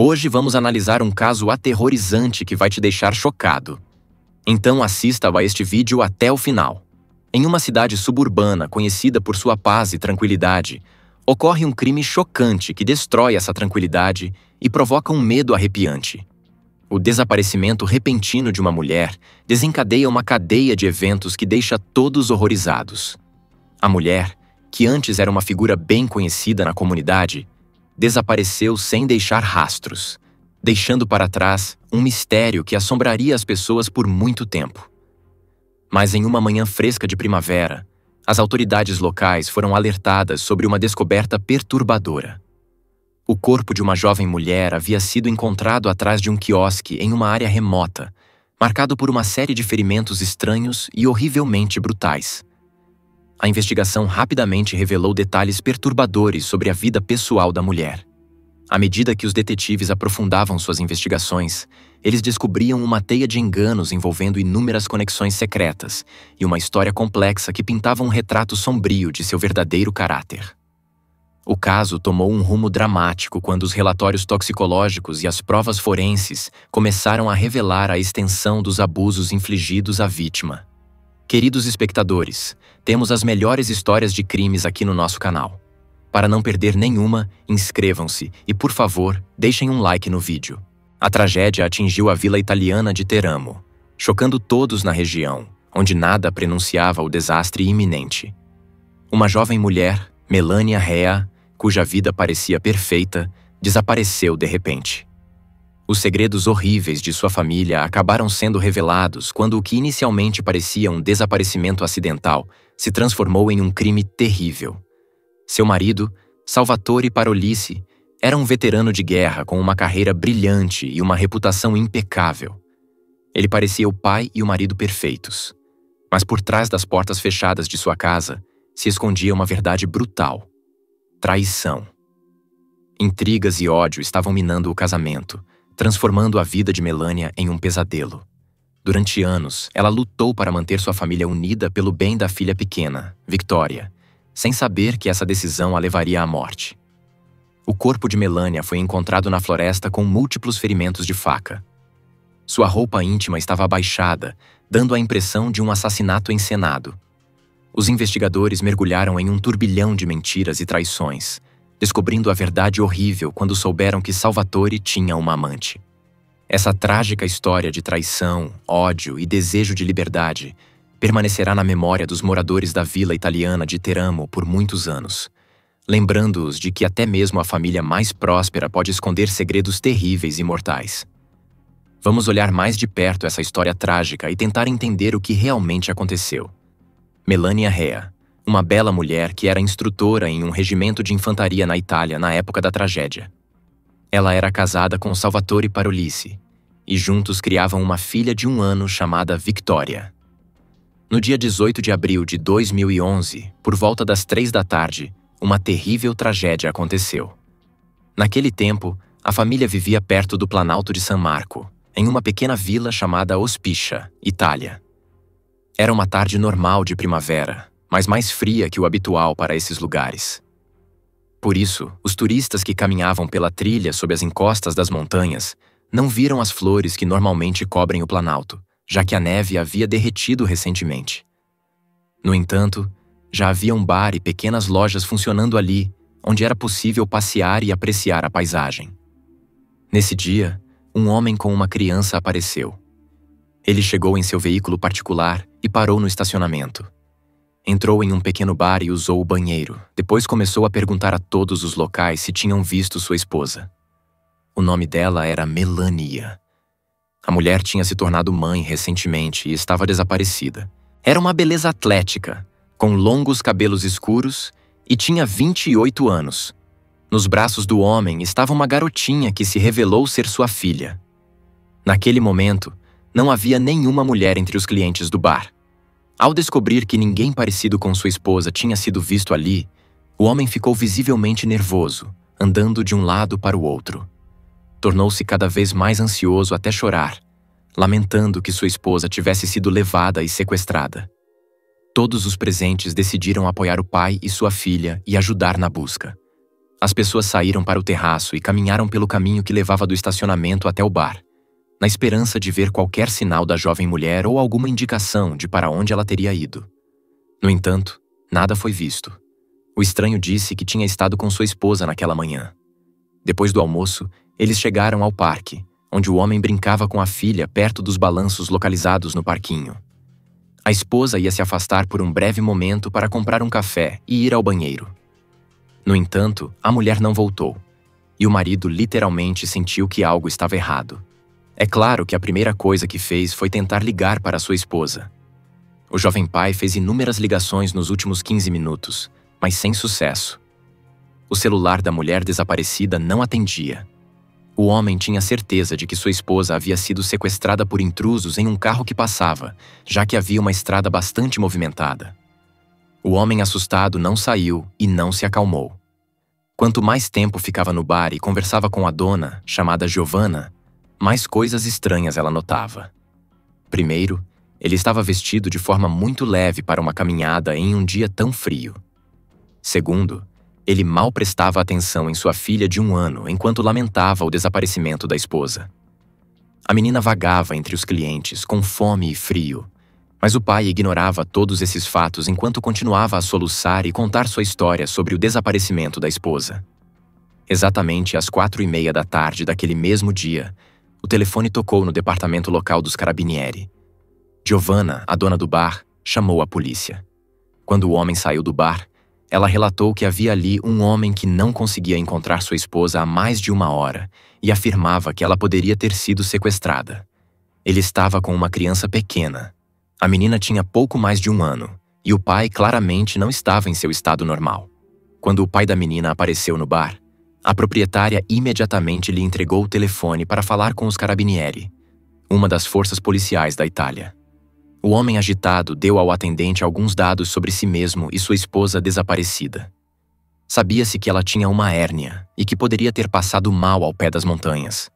Hoje vamos analisar um caso aterrorizante que vai te deixar chocado. Então assista a este vídeo até o final. Em uma cidade suburbana conhecida por sua paz e tranquilidade, ocorre um crime chocante que destrói essa tranquilidade e provoca um medo arrepiante. O desaparecimento repentino de uma mulher desencadeia uma cadeia de eventos que deixa todos horrorizados. A mulher, que antes era uma figura bem conhecida na comunidade, desapareceu sem deixar rastros, deixando para trás um mistério que assombraria as pessoas por muito tempo. Mas em uma manhã fresca de primavera, as autoridades locais foram alertadas sobre uma descoberta perturbadora. O corpo de uma jovem mulher havia sido encontrado atrás de um quiosque em uma área remota, marcado por uma série de ferimentos estranhos e horrivelmente brutais. A investigação rapidamente revelou detalhes perturbadores sobre a vida pessoal da mulher. À medida que os detetives aprofundavam suas investigações, eles descobriam uma teia de enganos envolvendo inúmeras conexões secretas e uma história complexa que pintava um retrato sombrio de seu verdadeiro caráter. O caso tomou um rumo dramático quando os relatórios toxicológicos e as provas forenses começaram a revelar a extensão dos abusos infligidos à vítima. Queridos espectadores, temos as melhores histórias de crimes aqui no nosso canal. Para não perder nenhuma, inscrevam-se e, por favor, deixem um like no vídeo. A tragédia atingiu a vila italiana de Teramo, chocando todos na região, onde nada prenunciava o desastre iminente. Uma jovem mulher, Melania Rea, cuja vida parecia perfeita, desapareceu de repente. Os segredos horríveis de sua família acabaram sendo revelados quando o que inicialmente parecia um desaparecimento acidental se transformou em um crime terrível. Seu marido, Salvatore Parolici, era um veterano de guerra com uma carreira brilhante e uma reputação impecável. Ele parecia o pai e o marido perfeitos. Mas por trás das portas fechadas de sua casa se escondia uma verdade brutal: traição. Intrigas e ódio estavam minando o casamento, transformando a vida de Melania em um pesadelo. Durante anos, ela lutou para manter sua família unida pelo bem da filha pequena, Victoria, sem saber que essa decisão a levaria à morte. O corpo de Melania foi encontrado na floresta com múltiplos ferimentos de faca. Sua roupa íntima estava abaixada, dando a impressão de um assassinato encenado. Os investigadores mergulharam em um turbilhão de mentiras e traições, descobrindo a verdade horrível quando souberam que Salvatore tinha uma amante. Essa trágica história de traição, ódio e desejo de liberdade permanecerá na memória dos moradores da vila italiana de Teramo por muitos anos, lembrando-os de que até mesmo a família mais próspera pode esconder segredos terríveis e mortais. Vamos olhar mais de perto essa história trágica e tentar entender o que realmente aconteceu. Melania Rea, uma bela mulher que era instrutora em um regimento de infantaria na Itália na época da tragédia. Ela era casada com Salvatore Parolici e juntos criavam uma filha de 1 ano chamada Victoria. No dia 18 de abril de 2011, por volta das 3 da tarde, uma terrível tragédia aconteceu. Naquele tempo, a família vivia perto do Planalto de San Marco, em uma pequena vila chamada Ospicia, Itália. Era uma tarde normal de primavera, mas mais fria que o habitual para esses lugares. Por isso, os turistas que caminhavam pela trilha sob as encostas das montanhas não viram as flores que normalmente cobrem o Planalto, já que a neve havia derretido recentemente. No entanto, já havia um bar e pequenas lojas funcionando ali, onde era possível passear e apreciar a paisagem. Nesse dia, um homem com uma criança apareceu. Ele chegou em seu veículo particular e parou no estacionamento. Entrou em um pequeno bar e usou o banheiro. Depois começou a perguntar a todos os locais se tinham visto sua esposa. O nome dela era Melania. A mulher tinha se tornado mãe recentemente e estava desaparecida. Era uma beleza atlética, com longos cabelos escuros e tinha 28 anos. Nos braços do homem estava uma garotinha que se revelou ser sua filha. Naquele momento, não havia nenhuma mulher entre os clientes do bar. Ao descobrir que ninguém parecido com sua esposa tinha sido visto ali, o homem ficou visivelmente nervoso, andando de um lado para o outro. Tornou-se cada vez mais ansioso até chorar, lamentando que sua esposa tivesse sido levada e sequestrada. Todos os presentes decidiram apoiar o pai e sua filha e ajudar na busca. As pessoas saíram para o terraço e caminharam pelo caminho que levava do estacionamento até o bar, na esperança de ver qualquer sinal da jovem mulher ou alguma indicação de para onde ela teria ido. No entanto, nada foi visto. O estranho disse que tinha estado com sua esposa naquela manhã. Depois do almoço, eles chegaram ao parque, onde o homem brincava com a filha perto dos balanços localizados no parquinho. A esposa ia se afastar por um breve momento para comprar um café e ir ao banheiro. No entanto, a mulher não voltou, e o marido literalmente sentiu que algo estava errado. É claro que a primeira coisa que fez foi tentar ligar para sua esposa. O jovem pai fez inúmeras ligações nos últimos 15 minutos, mas sem sucesso. O celular da mulher desaparecida não atendia. O homem tinha certeza de que sua esposa havia sido sequestrada por intrusos em um carro que passava, já que havia uma estrada bastante movimentada. O homem assustado não saiu e não se acalmou. Quanto mais tempo ficava no bar e conversava com a dona, chamada Giovanna, mais coisas estranhas ela notava. Primeiro, ele estava vestido de forma muito leve para uma caminhada em um dia tão frio. Segundo, ele mal prestava atenção em sua filha de 1 ano enquanto lamentava o desaparecimento da esposa. A menina vagava entre os clientes, com fome e frio, mas o pai ignorava todos esses fatos enquanto continuava a soluçar e contar sua história sobre o desaparecimento da esposa. Exatamente às 4:30 da tarde daquele mesmo dia, o telefone tocou no departamento local dos Carabinieri. Giovanna, a dona do bar, chamou a polícia. Quando o homem saiu do bar, ela relatou que havia ali um homem que não conseguia encontrar sua esposa há mais de 1 hora e afirmava que ela poderia ter sido sequestrada. Ele estava com uma criança pequena. A menina tinha pouco mais de 1 ano e o pai claramente não estava em seu estado normal. Quando o pai da menina apareceu no bar, a proprietária imediatamente lhe entregou o telefone para falar com os Carabinieri, uma das forças policiais da Itália. O homem agitado deu ao atendente alguns dados sobre si mesmo e sua esposa desaparecida. Sabia-se que ela tinha uma hérnia e que poderia ter passado mal ao pé das montanhas.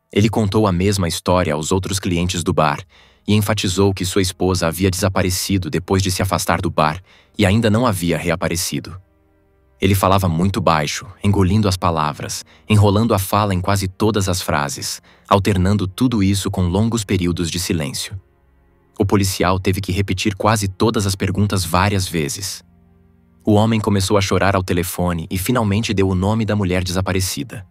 Ele contou a mesma história aos outros clientes do bar e enfatizou que sua esposa havia desaparecido depois de se afastar do bar e ainda não havia reaparecido. Ele falava muito baixo, engolindo as palavras, enrolando a fala em quase todas as frases, alternando tudo isso com longos períodos de silêncio. O policial teve que repetir quase todas as perguntas várias vezes. O homem começou a chorar ao telefone e finalmente deu o nome da mulher desaparecida.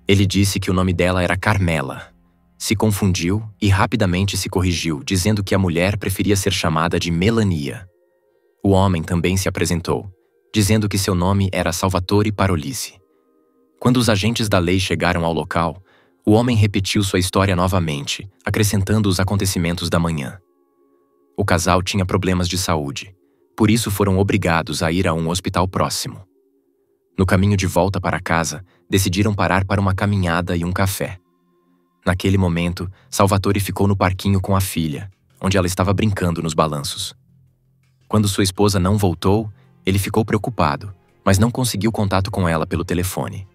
Ele disse que o nome dela era Carmela. Se confundiu e rapidamente se corrigiu, dizendo que a mulher preferia ser chamada de Melania. O homem também se apresentou, dizendo que seu nome era Salvatore Parolisi. Quando os agentes da lei chegaram ao local, o homem repetiu sua história novamente, acrescentando os acontecimentos da manhã. O casal tinha problemas de saúde, por isso foram obrigados a ir a um hospital próximo. No caminho de volta para casa, decidiram parar para uma caminhada e um café. Naquele momento, Salvatore ficou no parquinho com a filha, onde ela estava brincando nos balanços. Quando sua esposa não voltou, ele ficou preocupado, mas não conseguiu contato com ela pelo telefone.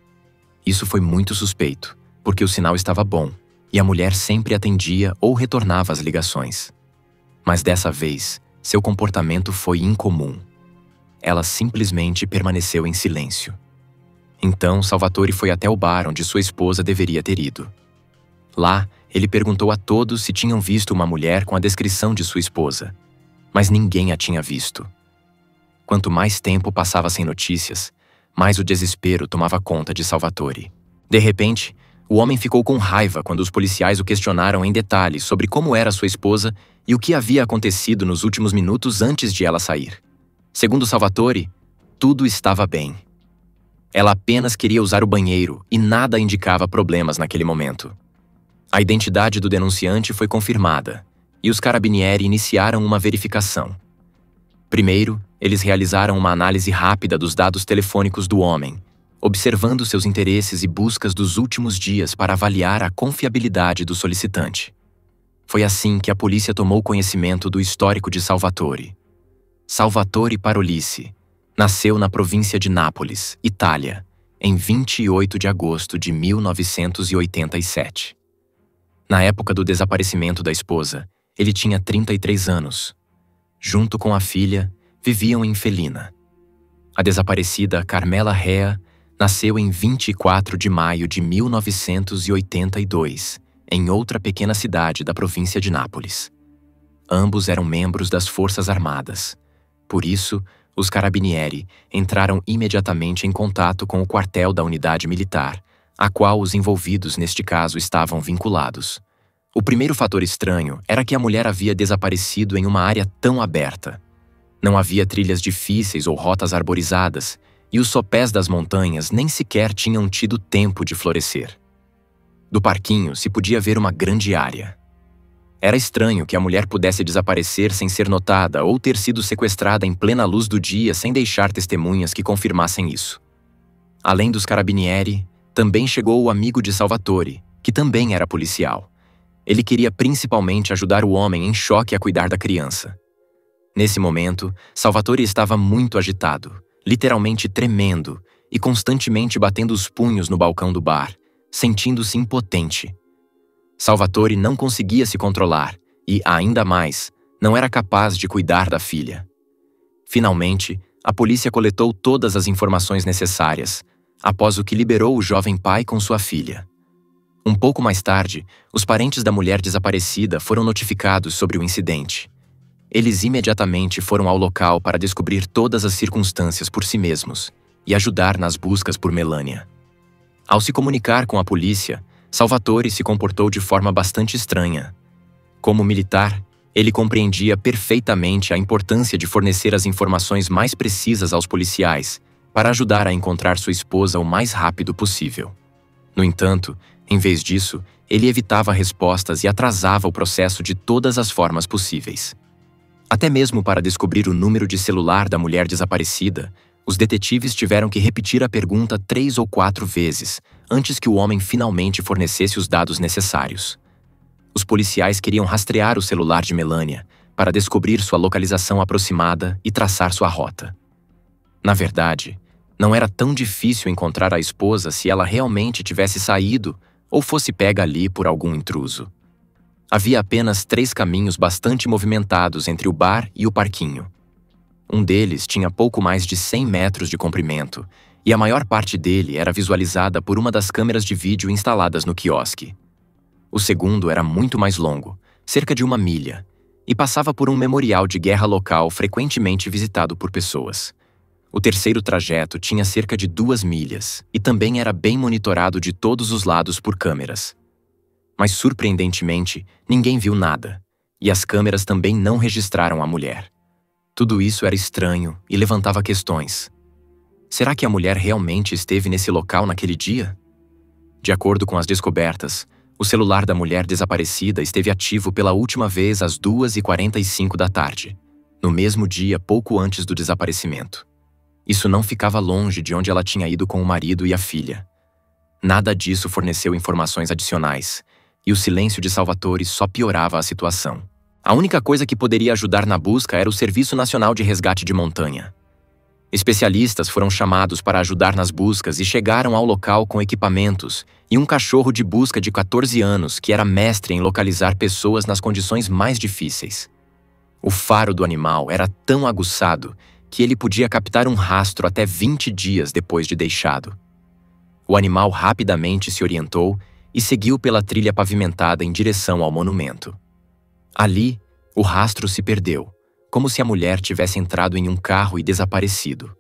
Isso foi muito suspeito, porque o sinal estava bom, e a mulher sempre atendia ou retornava as ligações. Mas dessa vez, seu comportamento foi incomum. Ela simplesmente permaneceu em silêncio. Então, Salvatore foi até o bar onde sua esposa deveria ter ido. Lá, ele perguntou a todos se tinham visto uma mulher com a descrição de sua esposa, mas ninguém a tinha visto. Quanto mais tempo passava sem notícias, mais o desespero tomava conta de Salvatore. De repente, o homem ficou com raiva quando os policiais o questionaram em detalhes sobre como era sua esposa e o que havia acontecido nos últimos minutos antes de ela sair. Segundo Salvatore, tudo estava bem. Ela apenas queria usar o banheiro e nada indicava problemas naquele momento. A identidade do denunciante foi confirmada e os Carabinieri iniciaram uma verificação. Primeiro, eles realizaram uma análise rápida dos dados telefônicos do homem, observando seus interesses e buscas dos últimos dias para avaliar a confiabilidade do solicitante. Foi assim que a polícia tomou conhecimento do histórico de Salvatore. Salvatore Parolisi nasceu na província de Nápoles, Itália, em 28 de agosto de 1987. Na época do desaparecimento da esposa, ele tinha 33 anos. Junto com a filha, viviam em Felina. A desaparecida Carmela Rea Nasceu em 24 de maio de 1982, em outra pequena cidade da província de Nápoles. Ambos eram membros das Forças Armadas. Por isso, os Carabinieri entraram imediatamente em contato com o quartel da unidade militar, a qual os envolvidos neste caso estavam vinculados. O primeiro fator estranho era que a mulher havia desaparecido em uma área tão aberta. Não havia trilhas difíceis ou rotas arborizadas, e os sopés das montanhas nem sequer tinham tido tempo de florescer. Do parquinho se podia ver uma grande área. Era estranho que a mulher pudesse desaparecer sem ser notada ou ter sido sequestrada em plena luz do dia sem deixar testemunhas que confirmassem isso. Além dos Carabinieri, também chegou o amigo de Salvatore, que também era policial. Ele queria principalmente ajudar o homem em choque a cuidar da criança. Nesse momento, Salvatore estava muito agitado, literalmente tremendo e constantemente batendo os punhos no balcão do bar, sentindo-se impotente. Salvatore não conseguia se controlar e, ainda mais, não era capaz de cuidar da filha. Finalmente, a polícia coletou todas as informações necessárias, após o que liberou o jovem pai com sua filha. Um pouco mais tarde, os parentes da mulher desaparecida foram notificados sobre o incidente. Eles imediatamente foram ao local para descobrir todas as circunstâncias por si mesmos e ajudar nas buscas por Melania. Ao se comunicar com a polícia, Salvatore se comportou de forma bastante estranha. Como militar, ele compreendia perfeitamente a importância de fornecer as informações mais precisas aos policiais para ajudar a encontrar sua esposa o mais rápido possível. No entanto, em vez disso, ele evitava respostas e atrasava o processo de todas as formas possíveis. Até mesmo para descobrir o número de celular da mulher desaparecida, os detetives tiveram que repetir a pergunta 3 ou 4 vezes, antes que o homem finalmente fornecesse os dados necessários. Os policiais queriam rastrear o celular de Melania para descobrir sua localização aproximada e traçar sua rota. Na verdade, não era tão difícil encontrar a esposa se ela realmente tivesse saído ou fosse pega ali por algum intruso. Havia apenas 3 caminhos bastante movimentados entre o bar e o parquinho. Um deles tinha pouco mais de 100 metros de comprimento, e a maior parte dele era visualizada por uma das câmeras de vídeo instaladas no quiosque. O segundo era muito mais longo, cerca de 1 milha, e passava por um memorial de guerra local frequentemente visitado por pessoas. O terceiro trajeto tinha cerca de 2 milhas, e também era bem monitorado de todos os lados por câmeras. Mas, surpreendentemente, ninguém viu nada, e as câmeras também não registraram a mulher. Tudo isso era estranho e levantava questões. Será que a mulher realmente esteve nesse local naquele dia? De acordo com as descobertas, o celular da mulher desaparecida esteve ativo pela última vez às 2h45 da tarde, no mesmo dia pouco antes do desaparecimento. Isso não ficava longe de onde ela tinha ido com o marido e a filha. Nada disso forneceu informações adicionais, e o silêncio de Salvatore só piorava a situação. A única coisa que poderia ajudar na busca era o Serviço Nacional de Resgate de Montanha. Especialistas foram chamados para ajudar nas buscas e chegaram ao local com equipamentos e um cachorro de busca de 14 anos que era mestre em localizar pessoas nas condições mais difíceis. O faro do animal era tão aguçado que ele podia captar um rastro até 20 dias depois de deixado. O animal rapidamente se orientou e seguiu pela trilha pavimentada em direção ao monumento. Ali, o rastro se perdeu, como se a mulher tivesse entrado em um carro e desaparecido.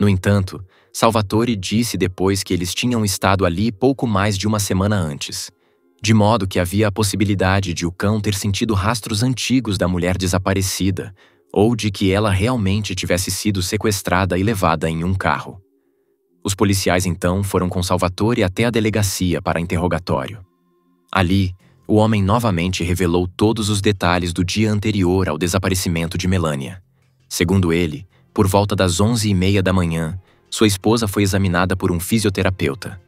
No entanto, Salvatore disse depois que eles tinham estado ali pouco mais de 1 semana antes, de modo que havia a possibilidade de o cão ter sentido rastros antigos da mulher desaparecida ou de que ela realmente tivesse sido sequestrada e levada em um carro. Os policiais então foram com Salvatore até a delegacia para interrogatório. Ali, o homem novamente revelou todos os detalhes do dia anterior ao desaparecimento de Melania. Segundo ele, por volta das 11h30 da manhã, sua esposa foi examinada por um fisioterapeuta.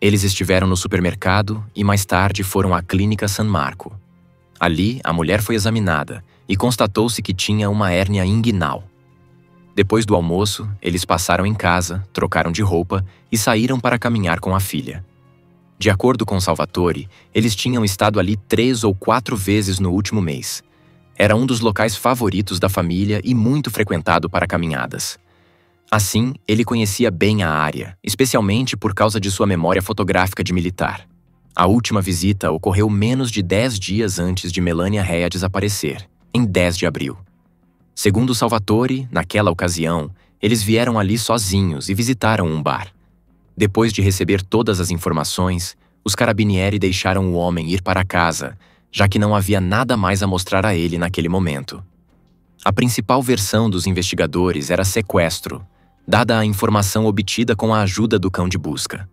Eles estiveram no supermercado e mais tarde foram à clínica San Marco. Ali, a mulher foi examinada e constatou-se que tinha uma hérnia inguinal. Depois do almoço, eles passaram em casa, trocaram de roupa e saíram para caminhar com a filha. De acordo com Salvatore, eles tinham estado ali 3 ou 4 vezes no último mês. Era um dos locais favoritos da família e muito frequentado para caminhadas. Assim, ele conhecia bem a área, especialmente por causa de sua memória fotográfica de militar. A última visita ocorreu menos de 10 dias antes de Melania Rea desaparecer, em 10 de abril. Segundo Salvatore, naquela ocasião, eles vieram ali sozinhos e visitaram um bar. Depois de receber todas as informações, os carabinieri deixaram o homem ir para casa, já que não havia nada mais a mostrar a ele naquele momento. A principal versão dos investigadores era sequestro, dada a informação obtida com a ajuda do cão de busca.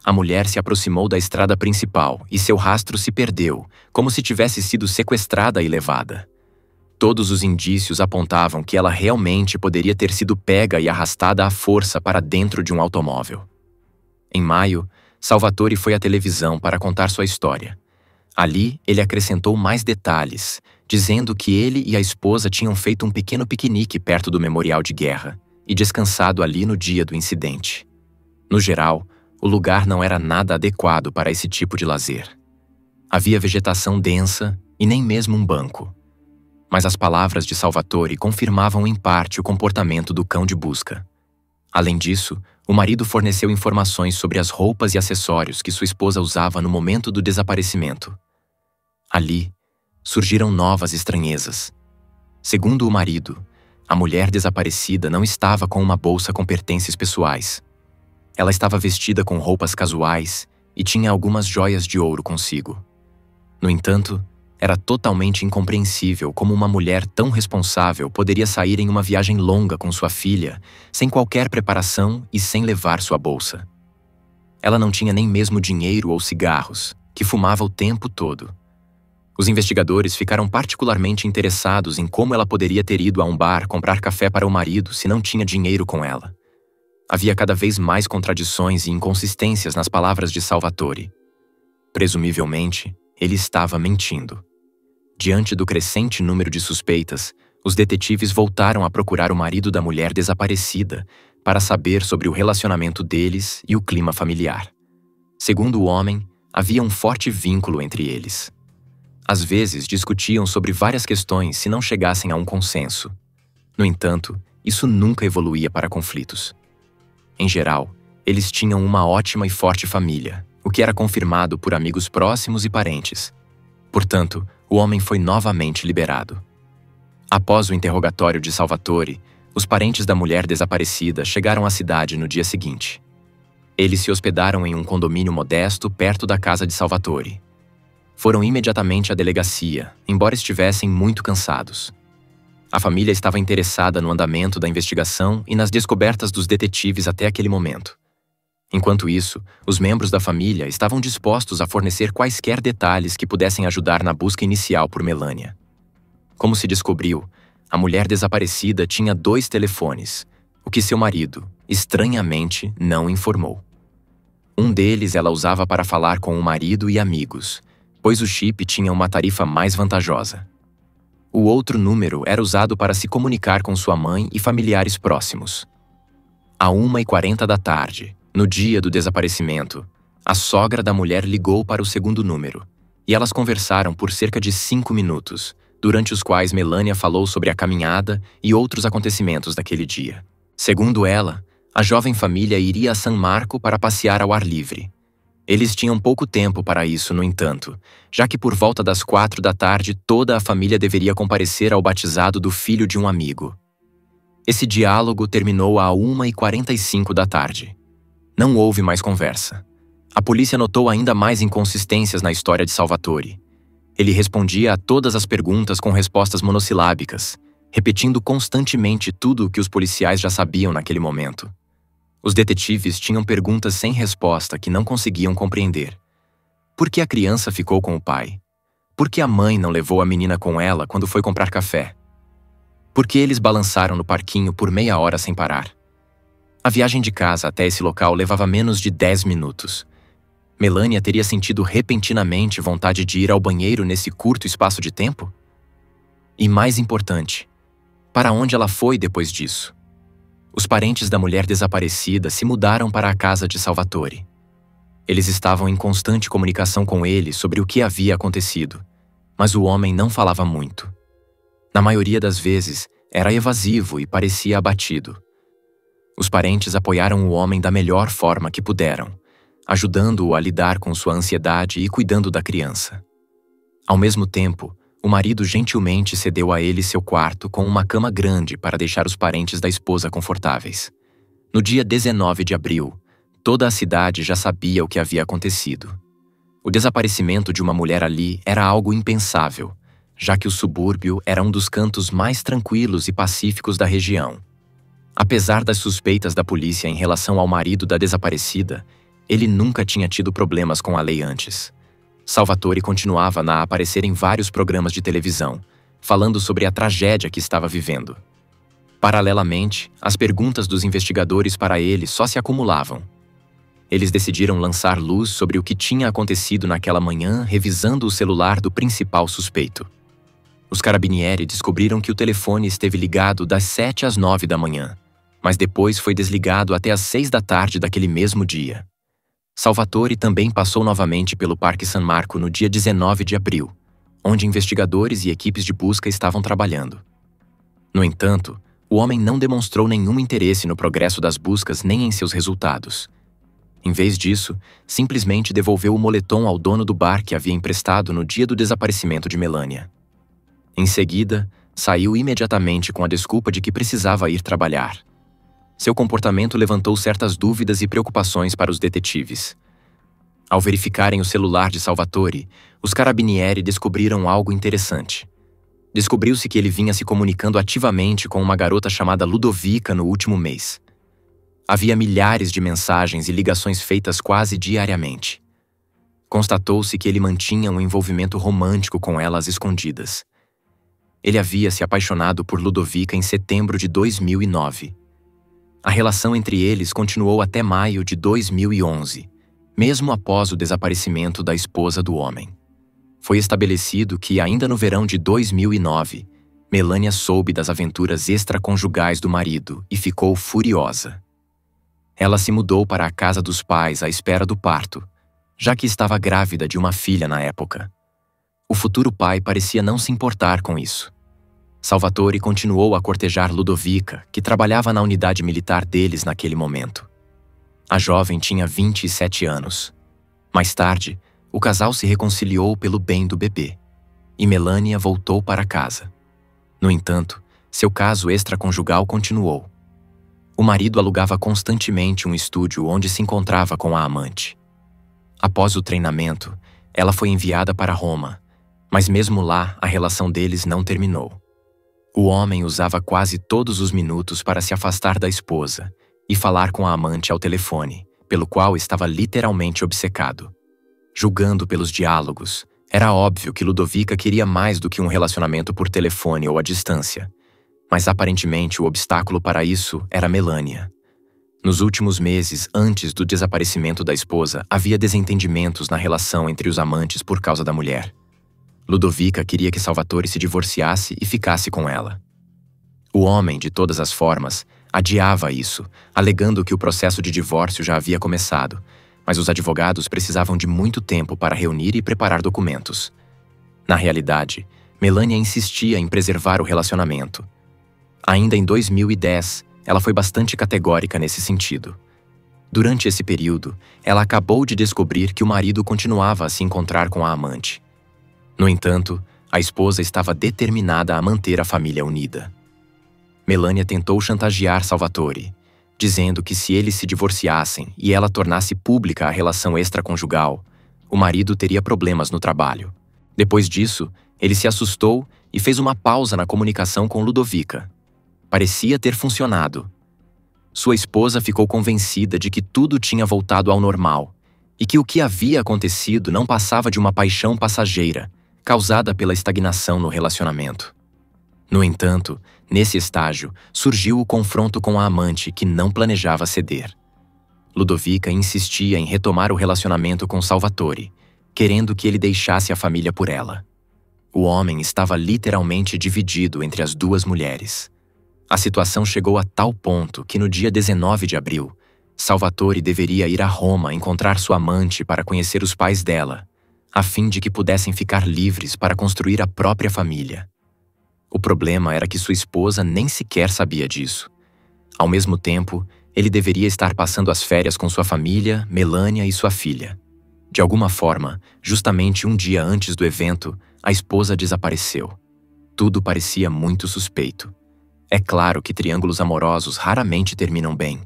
A mulher se aproximou da estrada principal e seu rastro se perdeu, como se tivesse sido sequestrada e levada. Todos os indícios apontavam que ela realmente poderia ter sido pega e arrastada à força para dentro de um automóvel. Em maio, Salvatore foi à televisão para contar sua história. Ali, ele acrescentou mais detalhes, dizendo que ele e a esposa tinham feito um pequeno piquenique perto do memorial de guerra e descansado ali no dia do incidente. No geral, o lugar não era nada adequado para esse tipo de lazer. Havia vegetação densa e nem mesmo um banco. Mas as palavras de Salvatore confirmavam em parte o comportamento do cão de busca. Além disso, o marido forneceu informações sobre as roupas e acessórios que sua esposa usava no momento do desaparecimento. Ali, surgiram novas estranhezas. Segundo o marido, a mulher desaparecida não estava com uma bolsa com pertences pessoais. Ela estava vestida com roupas casuais e tinha algumas joias de ouro consigo. No entanto, era totalmente incompreensível como uma mulher tão responsável poderia sair em uma viagem longa com sua filha, sem qualquer preparação e sem levar sua bolsa. Ela não tinha nem mesmo dinheiro ou cigarros, que fumava o tempo todo. Os investigadores ficaram particularmente interessados em como ela poderia ter ido a um bar comprar café para o marido se não tinha dinheiro com ela. Havia cada vez mais contradições e inconsistências nas palavras de Salvatore. Presumivelmente, ele estava mentindo. Diante do crescente número de suspeitas, os detetives voltaram a procurar o marido da mulher desaparecida para saber sobre o relacionamento deles e o clima familiar. Segundo o homem, havia um forte vínculo entre eles. Às vezes, discutiam sobre várias questões se não chegassem a um consenso. No entanto, isso nunca evoluía para conflitos. Em geral, eles tinham uma ótima e forte família, o que era confirmado por amigos próximos e parentes. Portanto, o homem foi novamente liberado. Após o interrogatório de Salvatore, os parentes da mulher desaparecida chegaram à cidade no dia seguinte. Eles se hospedaram em um condomínio modesto perto da casa de Salvatore. Foram imediatamente à delegacia, embora estivessem muito cansados. A família estava interessada no andamento da investigação e nas descobertas dos detetives até aquele momento. Enquanto isso, os membros da família estavam dispostos a fornecer quaisquer detalhes que pudessem ajudar na busca inicial por Melania. Como se descobriu, a mulher desaparecida tinha 2 telefones, o que seu marido, estranhamente, não informou. Um deles ela usava para falar com o marido e amigos, pois o chip tinha uma tarifa mais vantajosa. O outro número era usado para se comunicar com sua mãe e familiares próximos. À 1h40 da tarde, no dia do desaparecimento, a sogra da mulher ligou para o segundo número, e elas conversaram por cerca de 5 minutos, durante os quais Melania falou sobre a caminhada e outros acontecimentos daquele dia. Segundo ela, a jovem família iria a San Marco para passear ao ar livre. Eles tinham pouco tempo para isso, no entanto, já que por volta das 4 da tarde toda a família deveria comparecer ao batizado do filho de um amigo. Esse diálogo terminou à 1h45 da tarde. Não houve mais conversa. A polícia notou ainda mais inconsistências na história de Salvatore. Ele respondia a todas as perguntas com respostas monossilábicas, repetindo constantemente tudo o que os policiais já sabiam naquele momento. Os detetives tinham perguntas sem resposta que não conseguiam compreender. Por que a criança ficou com o pai? Por que a mãe não levou a menina com ela quando foi comprar café? Por que eles balançaram no parquinho por meia hora sem parar? A viagem de casa até esse local levava menos de 10 minutos. Melania teria sentido repentinamente vontade de ir ao banheiro nesse curto espaço de tempo? E mais importante, para onde ela foi depois disso? Os parentes da mulher desaparecida se mudaram para a casa de Salvatore. Eles estavam em constante comunicação com ele sobre o que havia acontecido, mas o homem não falava muito. Na maioria das vezes, era evasivo e parecia abatido. Os parentes apoiaram o homem da melhor forma que puderam, ajudando-o a lidar com sua ansiedade e cuidando da criança. Ao mesmo tempo, o marido gentilmente cedeu a ele seu quarto com uma cama grande para deixar os parentes da esposa confortáveis. No dia 19 de abril, toda a cidade já sabia o que havia acontecido. O desaparecimento de uma mulher ali era algo impensável, já que o subúrbio era um dos cantos mais tranquilos e pacíficos da região. Apesar das suspeitas da polícia em relação ao marido da desaparecida, ele nunca tinha tido problemas com a lei antes. Salvatore continuava a aparecer em vários programas de televisão, falando sobre a tragédia que estava vivendo. Paralelamente, as perguntas dos investigadores para ele só se acumulavam. Eles decidiram lançar luz sobre o que tinha acontecido naquela manhã, revisando o celular do principal suspeito. Os carabinieri descobriram que o telefone esteve ligado das 7 às 9 da manhã, mas depois foi desligado até às 6 da tarde daquele mesmo dia. Salvatore também passou novamente pelo Parque San Marco no dia 19 de abril, onde investigadores e equipes de busca estavam trabalhando. No entanto, o homem não demonstrou nenhum interesse no progresso das buscas nem em seus resultados. Em vez disso, simplesmente devolveu o moletom ao dono do bar que havia emprestado no dia do desaparecimento de Melania. Em seguida, saiu imediatamente com a desculpa de que precisava ir trabalhar. Seu comportamento levantou certas dúvidas e preocupações para os detetives. Ao verificarem o celular de Salvatore, os carabinieri descobriram algo interessante. Descobriu-se que ele vinha se comunicando ativamente com uma garota chamada Ludovica no último mês. Havia milhares de mensagens e ligações feitas quase diariamente. Constatou-se que ele mantinha um envolvimento romântico com ela às escondidas. Ele havia se apaixonado por Ludovica em setembro de 2009. A relação entre eles continuou até maio de 2011, mesmo após o desaparecimento da esposa do homem. Foi estabelecido que, ainda no verão de 2009, Melania soube das aventuras extraconjugais do marido e ficou furiosa. Ela se mudou para a casa dos pais à espera do parto, já que estava grávida de uma filha na época. O futuro pai parecia não se importar com isso. Salvatore continuou a cortejar Ludovica, que trabalhava na unidade militar deles naquele momento. A jovem tinha 27 anos. Mais tarde, o casal se reconciliou pelo bem do bebê, e Melania voltou para casa. No entanto, seu caso extraconjugal continuou. O marido alugava constantemente um estúdio onde se encontrava com a amante. Após o treinamento, ela foi enviada para Roma, mas mesmo lá a relação deles não terminou. O homem usava quase todos os minutos para se afastar da esposa e falar com a amante ao telefone, pelo qual estava literalmente obcecado. Julgando pelos diálogos, era óbvio que Ludovica queria mais do que um relacionamento por telefone ou à distância. Mas aparentemente o obstáculo para isso era Melania. Nos últimos meses, antes do desaparecimento da esposa, havia desentendimentos na relação entre os amantes por causa da mulher. Ludovica queria que Salvatore se divorciasse e ficasse com ela. O homem, de todas as formas, adiava isso, alegando que o processo de divórcio já havia começado, mas os advogados precisavam de muito tempo para reunir e preparar documentos. Na realidade, Melania insistia em preservar o relacionamento. Ainda em 2010, ela foi bastante categórica nesse sentido. Durante esse período, ela acabou de descobrir que o marido continuava a se encontrar com a amante. No entanto, a esposa estava determinada a manter a família unida. Melania tentou chantagear Salvatore, dizendo que se eles se divorciassem e ela tornasse pública a relação extraconjugal, o marido teria problemas no trabalho. Depois disso, ele se assustou e fez uma pausa na comunicação com Ludovica. Parecia ter funcionado. Sua esposa ficou convencida de que tudo tinha voltado ao normal e que o que havia acontecido não passava de uma paixão passageira, causada pela estagnação no relacionamento. No entanto, nesse estágio, surgiu o confronto com a amante que não planejava ceder. Ludovica insistia em retomar o relacionamento com Salvatore, querendo que ele deixasse a família por ela. O homem estava literalmente dividido entre as duas mulheres. A situação chegou a tal ponto que no dia 19 de abril, Salvatore deveria ir a Roma encontrar sua amante para conhecer os pais dela, a fim de que pudessem ficar livres para construir a própria família. O problema era que sua esposa nem sequer sabia disso. Ao mesmo tempo, Ele deveria estar passando as férias com sua família, Melania e sua filha. De alguma forma, justamente um dia antes do evento, a esposa desapareceu. Tudo parecia muito suspeito. É claro que triângulos amorosos raramente terminam bem.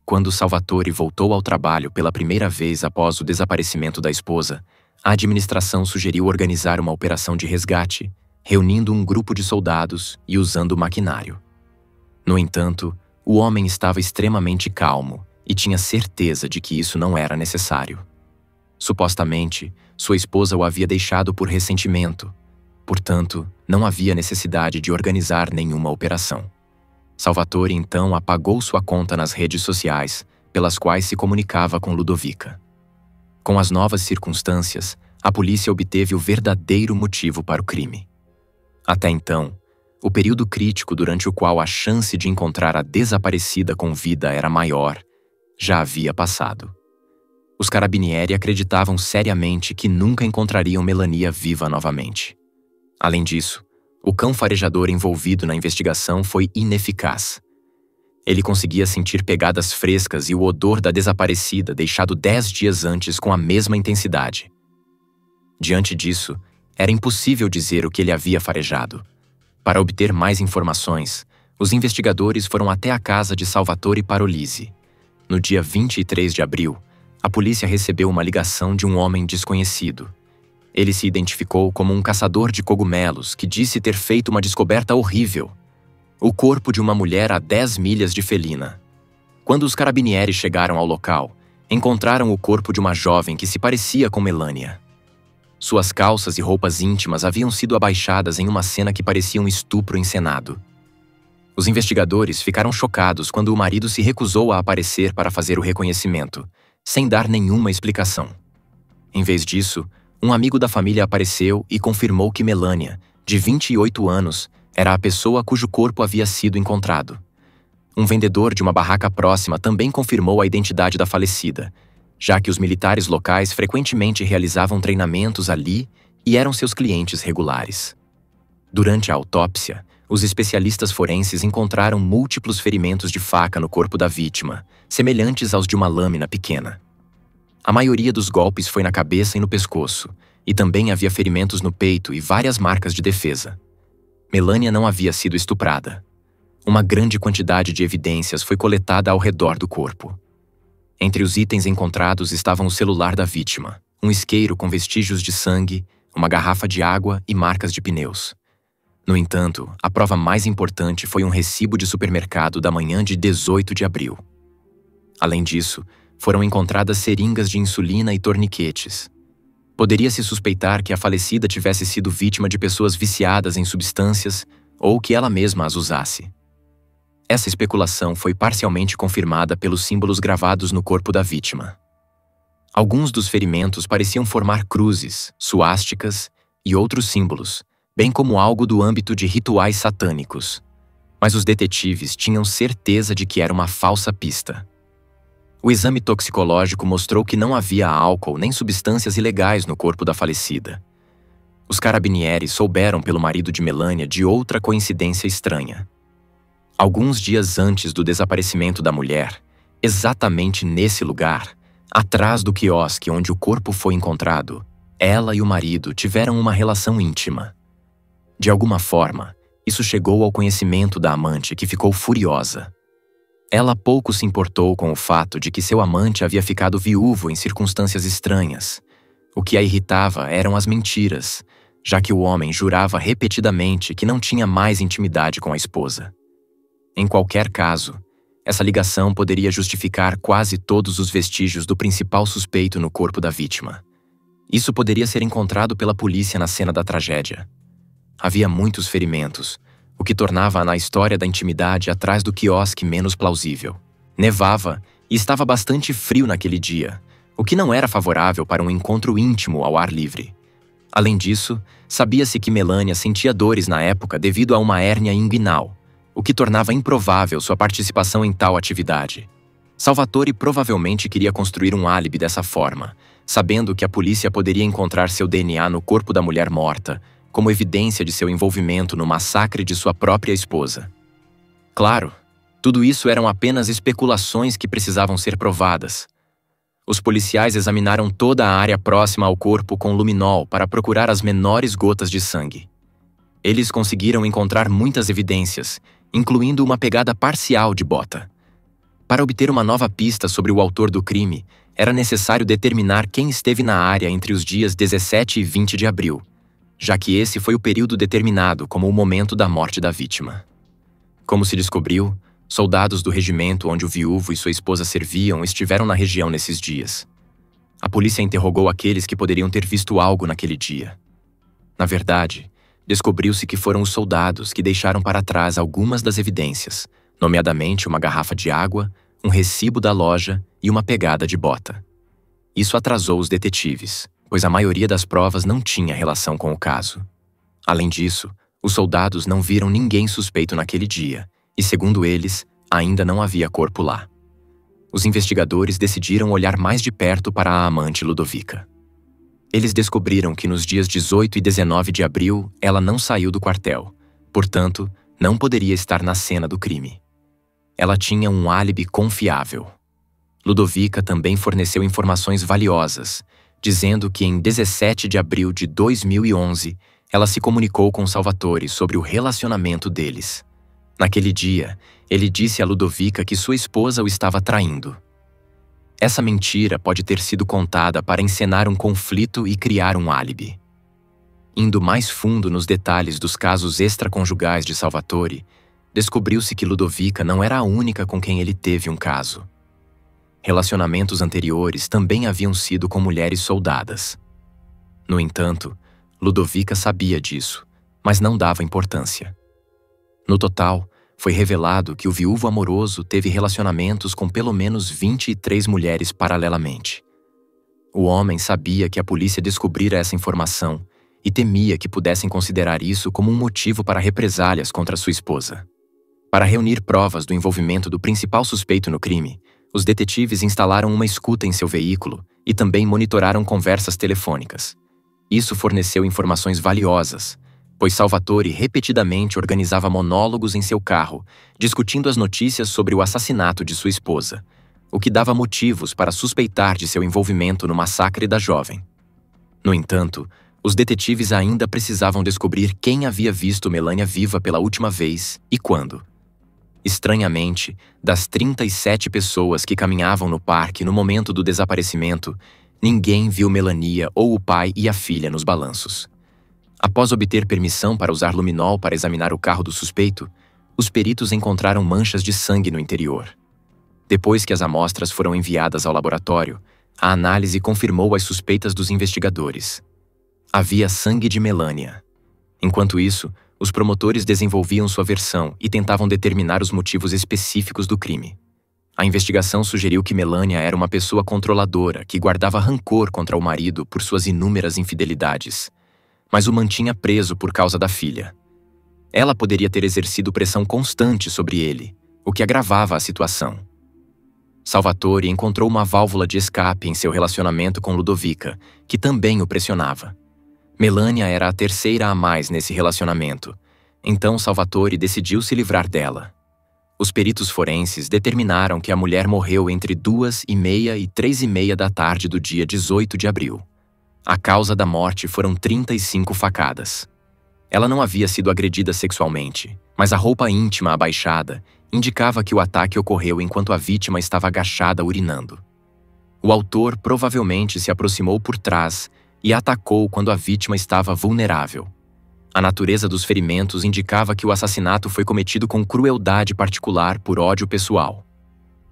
Quando Salvatore voltou ao trabalho pela primeira vez após o desaparecimento da esposa, a administração sugeriu organizar uma operação de resgate, reunindo um grupo de soldados e usando maquinário. No entanto, o homem estava extremamente calmo e tinha certeza de que isso não era necessário. Supostamente, sua esposa o havia deixado por ressentimento. Portanto, não havia necessidade de organizar nenhuma operação. Salvatore então apagou sua conta nas redes sociais, pelas quais se comunicava com Ludovica. Com as novas circunstâncias, a polícia obteve o verdadeiro motivo para o crime. Até então, o período crítico durante o qual a chance de encontrar a desaparecida com vida era maior já havia passado. Os carabinieri acreditavam seriamente que nunca encontrariam Melania viva novamente. Além disso, o cão farejador envolvido na investigação foi ineficaz. Ele conseguia sentir pegadas frescas e o odor da desaparecida deixado 10 dias antes com a mesma intensidade. Diante disso, era impossível dizer o que ele havia farejado. Para obter mais informações, os investigadores foram até a casa de Salvatore Parolisi. No dia 23 de abril, a polícia recebeu uma ligação de um homem desconhecido. Ele se identificou como um caçador de cogumelos que disse ter feito uma descoberta horrível: o corpo de uma mulher a 10 milhas de Felina. Quando os carabinieri chegaram ao local, encontraram o corpo de uma jovem que se parecia com Melania. Suas calças e roupas íntimas haviam sido abaixadas em uma cena que parecia um estupro encenado. Os investigadores ficaram chocados quando o marido se recusou a aparecer para fazer o reconhecimento, sem dar nenhuma explicação. Em vez disso, um amigo da família apareceu e confirmou que Melania, de 28 anos, era a pessoa cujo corpo havia sido encontrado. Um vendedor de uma barraca próxima também confirmou a identidade da falecida, já que os militares locais frequentemente realizavam treinamentos ali e eram seus clientes regulares. Durante a autópsia, os especialistas forenses encontraram múltiplos ferimentos de faca no corpo da vítima, semelhantes aos de uma lâmina pequena. A maioria dos golpes foi na cabeça e no pescoço, e também havia ferimentos no peito e várias marcas de defesa. Melania não havia sido estuprada. Uma grande quantidade de evidências foi coletada ao redor do corpo. Entre os itens encontrados estavam o celular da vítima, um isqueiro com vestígios de sangue, uma garrafa de água e marcas de pneus. No entanto, a prova mais importante foi um recibo de supermercado da manhã de 18 de abril. Além disso, foram encontradas seringas de insulina e torniquetes. Poderia-se suspeitar que a falecida tivesse sido vítima de pessoas viciadas em substâncias ou que ela mesma as usasse. Essa especulação foi parcialmente confirmada pelos símbolos gravados no corpo da vítima. Alguns dos ferimentos pareciam formar cruzes, suásticas e outros símbolos, bem como algo do âmbito de rituais satânicos. Mas os detetives tinham certeza de que era uma falsa pista. O exame toxicológico mostrou que não havia álcool nem substâncias ilegais no corpo da falecida. Os carabinieri souberam pelo marido de Melania de outra coincidência estranha. Alguns dias antes do desaparecimento da mulher, exatamente nesse lugar, atrás do quiosque onde o corpo foi encontrado, ela e o marido tiveram uma relação íntima. De alguma forma, isso chegou ao conhecimento da amante, que ficou furiosa. Ela pouco se importou com o fato de que seu amante havia ficado viúvo em circunstâncias estranhas. O que a irritava eram as mentiras, já que o homem jurava repetidamente que não tinha mais intimidade com a esposa. Em qualquer caso, essa ligação poderia justificar quase todos os vestígios do principal suspeito no corpo da vítima. Isso poderia ser encontrado pela polícia na cena da tragédia. Havia muitos ferimentos, o que tornava na história da intimidade atrás do quiosque menos plausível. Nevava e estava bastante frio naquele dia, o que não era favorável para um encontro íntimo ao ar livre. Além disso, sabia-se que Melania sentia dores na época devido a uma hérnia inguinal, o que tornava improvável sua participação em tal atividade. Salvatore provavelmente queria construir um álibi dessa forma, sabendo que a polícia poderia encontrar seu DNA no corpo da mulher morta, como evidência de seu envolvimento no massacre de sua própria esposa. Claro, Tudo isso eram apenas especulações que precisavam ser provadas. Os policiais examinaram toda a área próxima ao corpo com luminol para procurar as menores gotas de sangue. Eles conseguiram encontrar muitas evidências, incluindo uma pegada parcial de bota. Para obter uma nova pista sobre o autor do crime, era necessário determinar quem esteve na área entre os dias 17 e 20 de abril, já que esse foi o período determinado como o momento da morte da vítima. Como se descobriu, soldados do regimento onde o viúvo e sua esposa serviam estiveram na região nesses dias. A polícia interrogou aqueles que poderiam ter visto algo naquele dia. Na verdade, descobriu-se que foram os soldados que deixaram para trás algumas das evidências, nomeadamente uma garrafa de água, um recibo da loja e uma pegada de bota. Isso atrasou os detetives, pois a maioria das provas não tinha relação com o caso. Além disso, os soldados não viram ninguém suspeito naquele dia, e, segundo eles, ainda não havia corpo lá. Os investigadores decidiram olhar mais de perto para a amante Ludovica. Eles descobriram que nos dias 18 e 19 de abril ela não saiu do quartel, portanto, não poderia estar na cena do crime. Ela tinha um álibi confiável. Ludovica também forneceu informações valiosas, dizendo que em 17 de abril de 2011, ela se comunicou com Salvatore sobre o relacionamento deles. Naquele dia, ele disse a Ludovica que sua esposa o estava traindo. Essa mentira pode ter sido contada para encenar um conflito e criar um álibi. Indo mais fundo nos detalhes dos casos extraconjugais de Salvatore, descobriu-se que Ludovica não era a única com quem ele teve um caso. Relacionamentos anteriores também haviam sido com mulheres soldadas. No entanto, Ludovica sabia disso, mas não dava importância. No total, foi revelado que o viúvo amoroso teve relacionamentos com pelo menos 23 mulheres paralelamente. O homem sabia que a polícia descobrira essa informação e temia que pudessem considerar isso como um motivo para represálias contra sua esposa. Para reunir provas do envolvimento do principal suspeito no crime, os detetives instalaram uma escuta em seu veículo e também monitoraram conversas telefônicas. Isso forneceu informações valiosas, pois Salvatore repetidamente organizava monólogos em seu carro, discutindo as notícias sobre o assassinato de sua esposa, o que dava motivos para suspeitar de seu envolvimento no massacre da jovem. No entanto, os detetives ainda precisavam descobrir quem havia visto Melania viva pela última vez e quando. Estranhamente, das 37 pessoas que caminhavam no parque no momento do desaparecimento, ninguém viu Melania ou o pai e a filha nos balanços. Após obter permissão para usar luminol para examinar o carro do suspeito, os peritos encontraram manchas de sangue no interior. Depois que as amostras foram enviadas ao laboratório, a análise confirmou as suspeitas dos investigadores. Havia sangue de Melania. Enquanto isso, os promotores desenvolviam sua versão e tentavam determinar os motivos específicos do crime. A investigação sugeriu que Melania era uma pessoa controladora que guardava rancor contra o marido por suas inúmeras infidelidades, mas o mantinha preso por causa da filha. Ela poderia ter exercido pressão constante sobre ele, o que agravava a situação. Salvatore encontrou uma válvula de escape em seu relacionamento com Ludovica, que também o pressionava. Melania era a terceira a mais nesse relacionamento, então Salvatore decidiu se livrar dela. Os peritos forenses determinaram que a mulher morreu entre 2h30 e 3h30 da tarde do dia 18 de abril. A causa da morte foram 35 facadas. Ela não havia sido agredida sexualmente, mas a roupa íntima abaixada indicava que o ataque ocorreu enquanto a vítima estava agachada urinando. O autor provavelmente se aproximou por trás e atacou quando a vítima estava vulnerável. A natureza dos ferimentos indicava que o assassinato foi cometido com crueldade particular por ódio pessoal.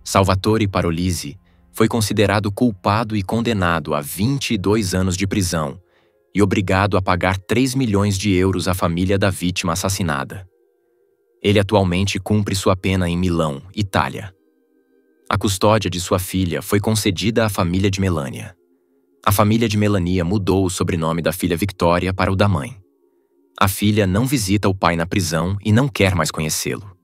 Salvatore Parolisi foi considerado culpado e condenado a 22 anos de prisão e obrigado a pagar 3 milhões de euros à família da vítima assassinada. Ele atualmente cumpre sua pena em Milão, Itália. A custódia de sua filha foi concedida à família de Melania. A família de Melania mudou o sobrenome da filha Victoria para o da mãe. A filha não visita o pai na prisão e não quer mais conhecê-lo.